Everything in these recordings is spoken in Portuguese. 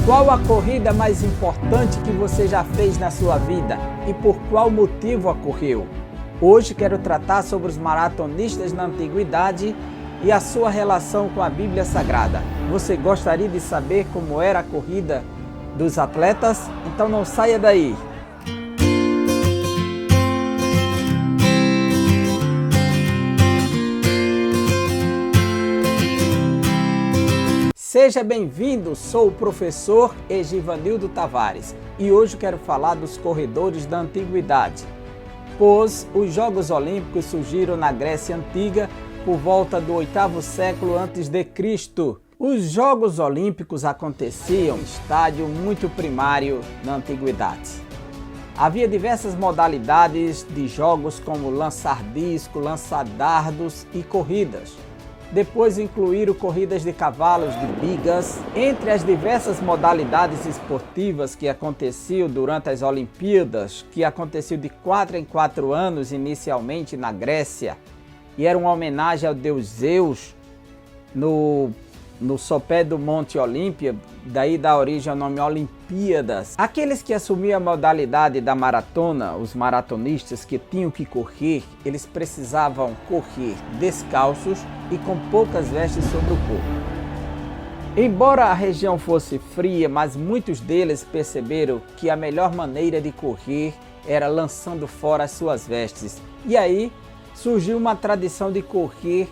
Qual a corrida mais importante que você já fez na sua vida e por qual motivo a correu? Hoje quero tratar sobre os maratonistas na antiguidade e a sua relação com a Bíblia Sagrada. Você gostaria de saber como era a corrida dos atletas? Então não saia daí! Seja bem-vindo, sou o professor Egivanildo Tavares e hoje quero falar dos corredores da antiguidade, pois os Jogos Olímpicos surgiram na Grécia Antiga por volta do 8º século a.C. Os Jogos Olímpicos aconteciam em estádio muito primário na antiguidade. Havia diversas modalidades de jogos como lançar disco, lançar dardos e corridas. Depois incluíram corridas de cavalos, de bigas. Entre as diversas modalidades esportivas que aconteciam durante as Olimpíadas, que aconteciam de 4 em 4 anos inicialmente na Grécia, e era uma homenagem ao deus Zeus, no sopé do Monte Olímpia, daí dá origem ao nome Olimpíadas. Aqueles que assumiam a modalidade da maratona, os maratonistas que tinham que correr, eles precisavam correr descalços e com poucas vestes sobre o corpo. Embora a região fosse fria, mas muitos deles perceberam que a melhor maneira de correr era lançando fora as suas vestes. E aí surgiu uma tradição de correr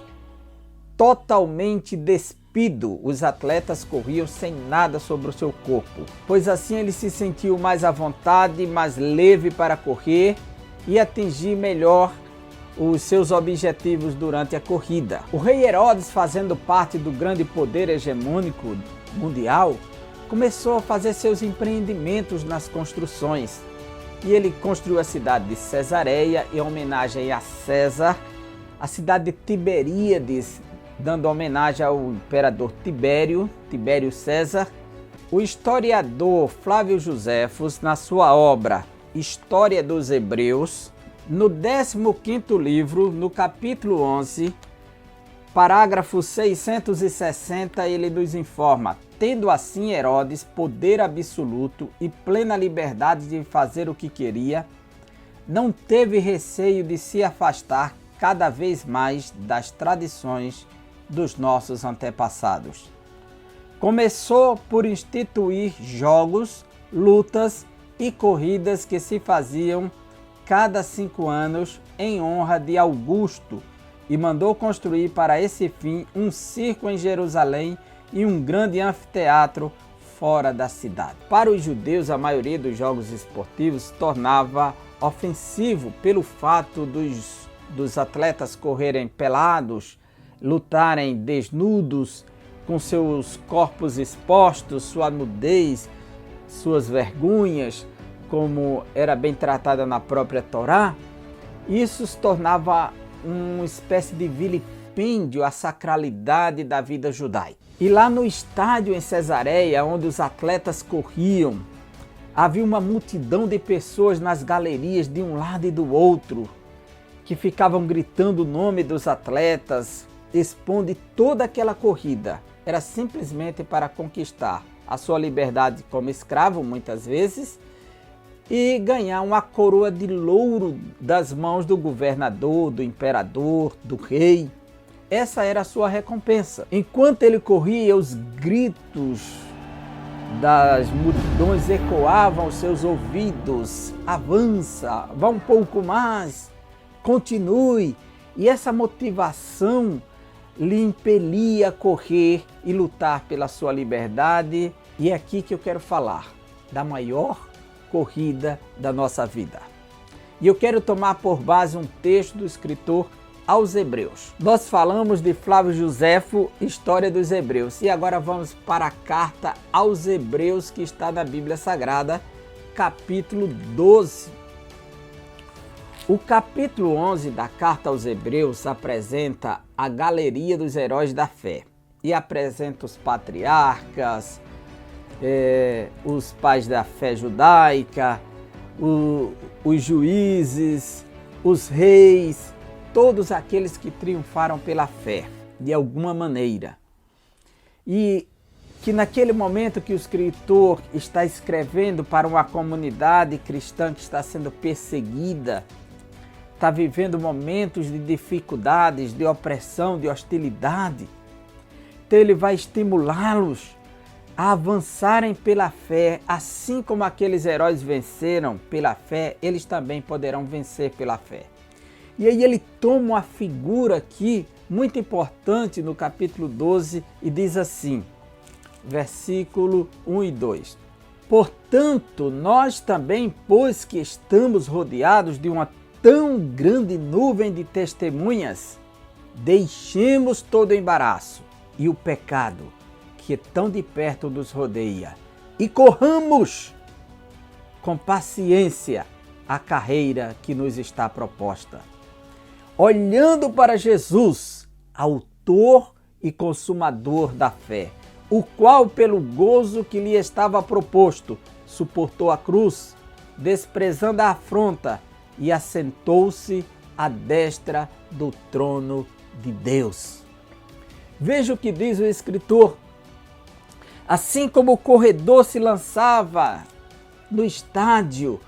totalmente despido. Os atletas corriam sem nada sobre o seu corpo, pois assim eles se sentiam mais à vontade, mais leve para correr e atingir melhor os seus objetivos durante a corrida. O rei Herodes, fazendo parte do grande poder hegemônico mundial, começou a fazer seus empreendimentos nas construções. E ele construiu a cidade de Cesareia em homenagem a César, a cidade de Tiberíades, dando homenagem ao imperador Tibério César. O historiador Flávio Joséfos, na sua obra História dos Hebreus, no 15º livro, no capítulo 11, parágrafo 660, ele nos informa: tendo assim Herodes poder absoluto e plena liberdade de fazer o que queria, não teve receio de se afastar cada vez mais das tradições dos nossos antepassados. Começou por instituir jogos, lutas e corridas que se faziam cada 5 anos em honra de Augusto e mandou construir para esse fim um circo em Jerusalém e um grande anfiteatro fora da cidade. Para os judeus, a maioria dos jogos esportivos se tornava ofensivo pelo fato dos atletas correrem pelados, lutarem desnudos, com seus corpos expostos, sua nudez, suas vergonhas, como era bem tratada na própria Torá. Isso se tornava uma espécie de vilipêndio à sacralidade da vida judaica. E lá no estádio em Cesareia, onde os atletas corriam, havia uma multidão de pessoas nas galerias de um lado e do outro, que ficavam gritando o nome dos atletas, expondo toda aquela corrida. Era simplesmente para conquistar a sua liberdade como escravo, muitas vezes, e ganhar uma coroa de louro das mãos do governador, do imperador, do rei. Essa era a sua recompensa. Enquanto ele corria, os gritos das multidões ecoavam aos seus ouvidos: avança, vá um pouco mais, continue. E essa motivação lhe impelia a correr e lutar pela sua liberdade. E é aqui que eu quero falar da maior corrida da nossa vida. E eu quero tomar por base um texto do escritor aos Hebreus. Nós falamos de Flávio Joséfo, História dos Hebreus, e agora vamos para a carta aos Hebreus que está na Bíblia Sagrada, capítulo 12. O capítulo 11 da carta aos Hebreus apresenta a galeria dos heróis da fé e apresenta os patriarcas, os pais da fé judaica, os juízes, os reis, todos aqueles que triunfaram pela fé, de alguma maneira. E que naquele momento que o escritor está escrevendo para uma comunidade cristã que está sendo perseguida, está vivendo momentos de dificuldades, de opressão, de hostilidade, então ele vai estimulá-los a avançarem pela fé, assim como aqueles heróis venceram pela fé, eles também poderão vencer pela fé. E aí ele toma uma figura aqui muito importante no capítulo 12 e diz assim, versículo 1 e 2. Portanto, nós também, pois que estamos rodeados de uma tão grande nuvem de testemunhas, deixemos todo o embaraço e o pecado que tão de perto nos rodeia e corramos com paciência a carreira que nos está proposta, olhando para Jesus, autor e consumador da fé, o qual, pelo gozo que lhe estava proposto, suportou a cruz, desprezando a afronta, e assentou-se à destra do trono de Deus. Veja o que diz o escritor. Assim como o corredor se lançava no estádio,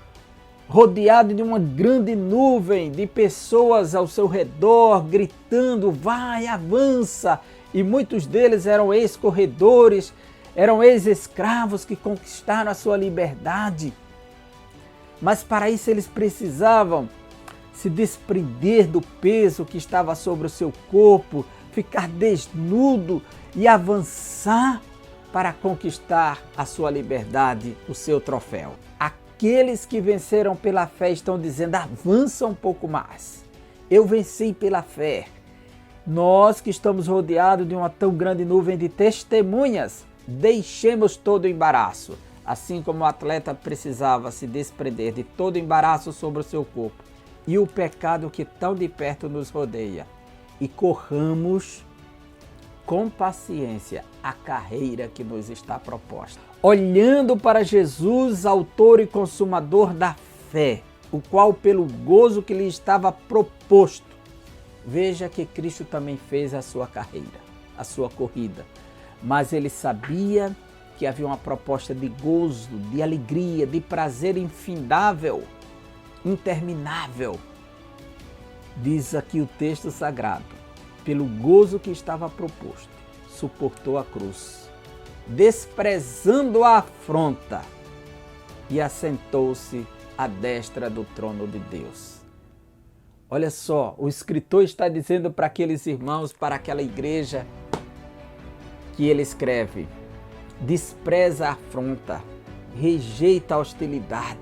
rodeado de uma grande nuvem de pessoas ao seu redor, gritando, vai, avança, e muitos deles eram ex-corredores, eram ex-escravos que conquistaram a sua liberdade. Mas para isso eles precisavam se desprender do peso que estava sobre o seu corpo, ficar desnudo e avançar para conquistar a sua liberdade, o seu troféu. Aqueles que venceram pela fé estão dizendo, avança um pouco mais. Eu venci pela fé. Nós que estamos rodeados de uma tão grande nuvem de testemunhas, deixemos todo o embaraço. Assim como o atleta precisava se desprender de todo o embaraço sobre o seu corpo e o pecado que tão de perto nos rodeia, e corramos com paciência a carreira que nos está proposta, olhando para Jesus, autor e consumador da fé, o qual pelo gozo que lhe estava proposto. Veja que Cristo também fez a sua carreira, a sua corrida, mas ele sabia que havia uma proposta de gozo, de alegria, de prazer infindável, interminável. Diz aqui o texto sagrado, pelo gozo que estava proposto, suportou a cruz, desprezando a afronta, e assentou-se à destra do trono de Deus. Olha só, o escritor está dizendo para aqueles irmãos, para aquela igreja, que ele escreve, despreza a afronta, rejeita a hostilidade,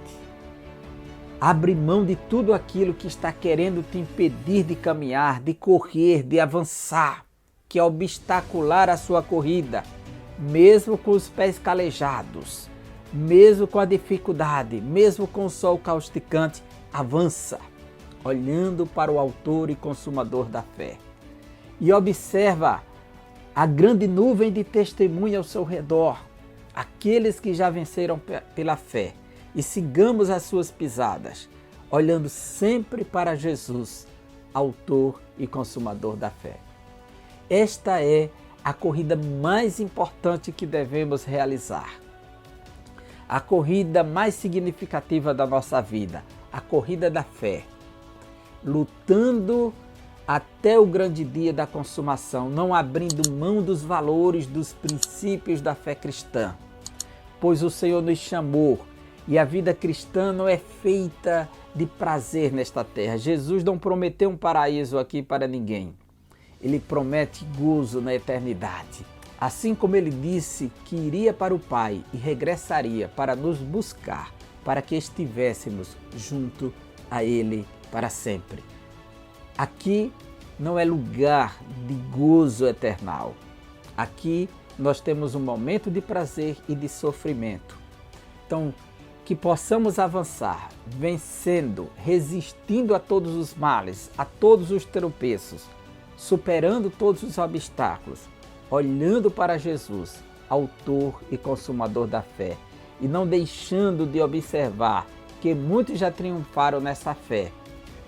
abre mão de tudo aquilo que está querendo te impedir de caminhar, de correr, de avançar, que é obstacular a sua corrida, mesmo com os pés calejados, mesmo com a dificuldade, mesmo com o sol causticante, avança, olhando para o autor e consumador da fé. E observa a grande nuvem de testemunha ao seu redor, aqueles que já venceram pela fé, e sigamos as suas pisadas, olhando sempre para Jesus, autor e consumador da fé. Esta é a corrida mais importante que devemos realizar, a corrida mais significativa da nossa vida, a corrida da fé, lutando até o grande dia da consumação, não abrindo mão dos valores, dos princípios da fé cristã, pois o Senhor nos chamou e a vida cristã não é feita de prazer nesta terra. Jesus não prometeu um paraíso aqui para ninguém. Ele promete gozo na eternidade. Assim como ele disse que iria para o Pai e regressaria para nos buscar, para que estivéssemos junto a Ele para sempre. Aqui não é lugar de gozo eternal. Aqui nós temos um momento de prazer e de sofrimento. Então, que possamos avançar, vencendo, resistindo a todos os males, a todos os tropeços, superando todos os obstáculos, olhando para Jesus, autor e consumador da fé, e não deixando de observar que muitos já triunfaram nessa fé,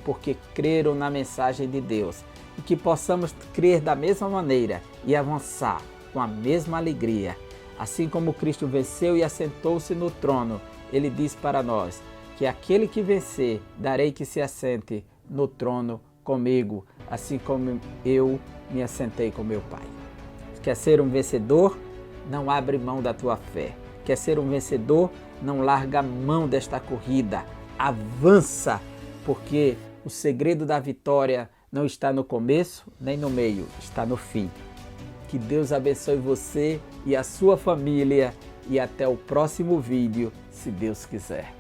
porque creram na mensagem de Deus, e que possamos crer da mesma maneira e avançar com a mesma alegria, Assim como Cristo venceu e assentou-se no trono, ele diz para nós que aquele que vencer, darei que se assente no trono comigo, assim como eu me assentei com meu Pai. Quer ser um vencedor? Não abre mão da tua fé. Quer ser um vencedor? Não larga a mão desta corrida. Avança, porque o segredo da vitória não está no começo nem no meio, está no fim. Que Deus abençoe você e a sua família e até o próximo vídeo, se Deus quiser.